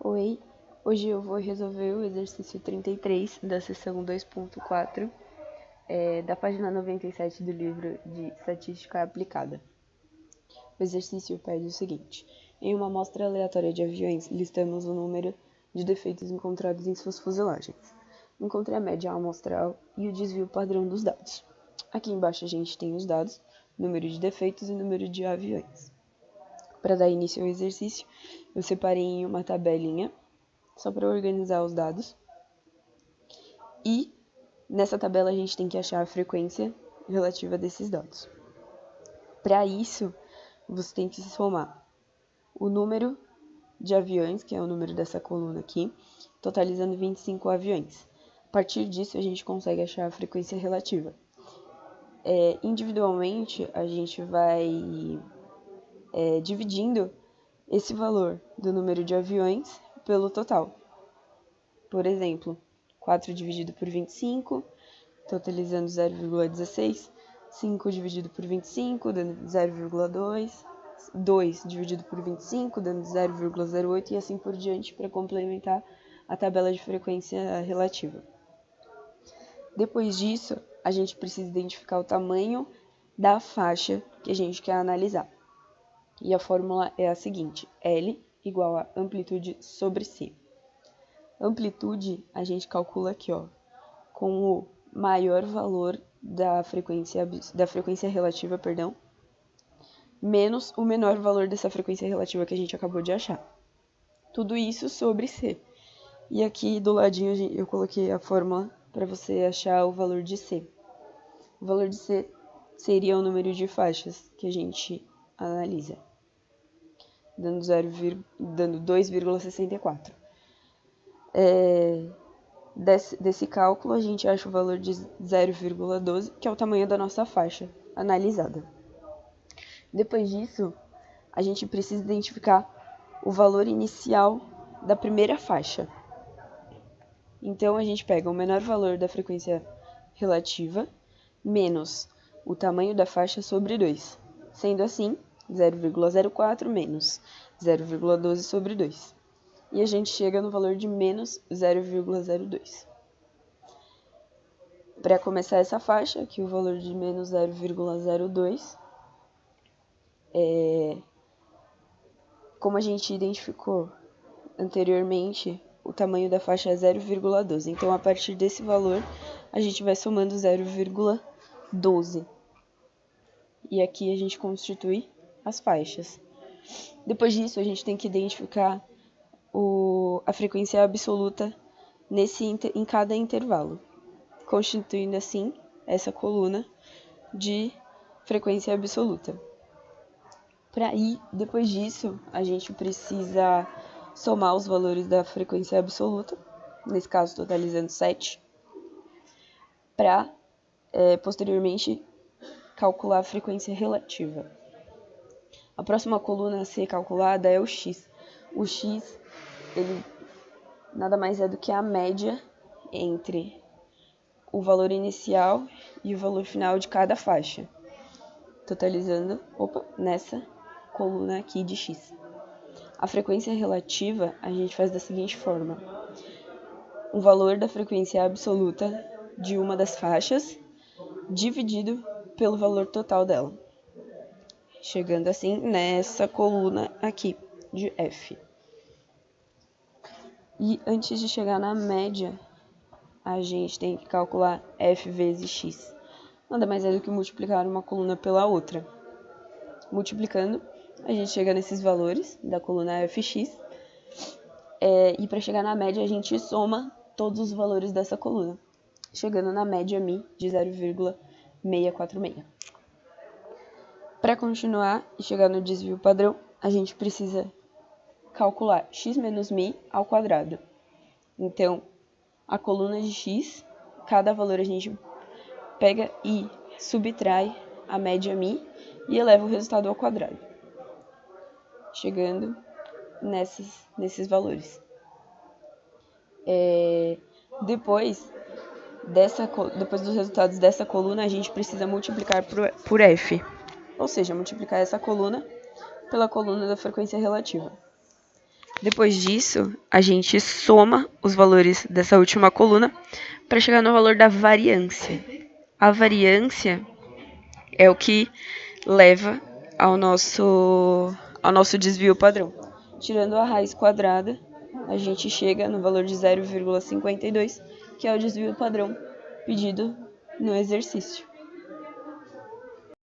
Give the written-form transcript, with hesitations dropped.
Oi, hoje eu vou resolver o exercício 33 da seção 2.4 da página 97 do livro de Estatística Aplicada. O exercício pede o seguinte: em uma amostra aleatória de aviões, listamos o número de defeitos encontrados em suas fuselagens. Encontre a média amostral e o desvio padrão dos dados. Aqui embaixo a gente tem os dados, número de defeitos e número de aviões. Para dar início ao exercício, eu separei em uma tabelinha, só para organizar os dados. E nessa tabela a gente tem que achar a frequência relativa desses dados. Para isso, você tem que somar o número de aviões, que é o número dessa coluna aqui, totalizando 25 aviões. A partir disso, a gente consegue achar a frequência relativa. Individualmente, a gente vai dividindo esse valor do número de aviões pelo total. Por exemplo, 4 dividido por 25, totalizando 0,16. 5 dividido por 25, dando 0,2. 2 dividido por 25, dando 0,08 e assim por diante, para complementar a tabela de frequência relativa. Depois disso, a gente precisa identificar o tamanho da faixa que a gente quer analisar. E a fórmula é a seguinte: L igual a amplitude sobre C. Amplitude a gente calcula aqui, com o maior valor da frequência relativa, menos o menor valor dessa frequência relativa que a gente acabou de achar. Tudo isso sobre C. E aqui do ladinho eu coloquei a fórmula para você achar o valor de C. O valor de C seria o número de faixas que a gente analisa, dando 2,64. Desse cálculo, a gente acha o valor de 0,12, que é o tamanho da nossa faixa analisada. Depois disso, a gente precisa identificar o valor inicial da primeira faixa. Então, a gente pega o menor valor da frequência relativa menos o tamanho da faixa sobre 2. Sendo assim, 0,04 menos 0,12 sobre 2. E a gente chega no valor de menos 0,02. Para começar essa faixa, aqui o valor de menos 0,02, como a gente identificou anteriormente, o tamanho da faixa é 0,12. Então, a partir desse valor, a gente vai somando 0,12. E aqui a gente constitui as faixas. Depois disso, a gente tem que identificar a frequência absoluta em cada intervalo, constituindo assim essa coluna de frequência absoluta. Depois disso, a gente precisa somar os valores da frequência absoluta, nesse caso totalizando 7, para posteriormente calcular a frequência relativa. A próxima coluna a ser calculada é o x. O x, ele nada mais é do que a média entre o valor inicial e o valor final de cada faixa, totalizando nessa coluna aqui de x. A frequência relativa a gente faz da seguinte forma: o valor da frequência absoluta de uma das faixas dividido pelo valor total dela, chegando assim nessa coluna aqui de f. E antes de chegar na média, a gente tem que calcular f vezes x. Nada mais é do que multiplicar uma coluna pela outra. Multiplicando, a gente chega nesses valores da coluna fx. E para chegar na média, a gente soma todos os valores dessa coluna, chegando na média μ de 0,646. Para continuar e chegar no desvio padrão, a gente precisa calcular x menos μ ao quadrado. Então, a coluna de x, cada valor a gente pega e subtrai a média μ e eleva o resultado ao quadrado, chegando nesses valores. Depois dos resultados dessa coluna, a gente precisa multiplicar por f, ou seja, multiplicar essa coluna pela coluna da frequência relativa. Depois disso, a gente soma os valores dessa última coluna para chegar no valor da variância. A variância é o que leva ao nosso desvio padrão. Tirando a raiz quadrada, a gente chega no valor de 0,52, que é o desvio padrão pedido no exercício.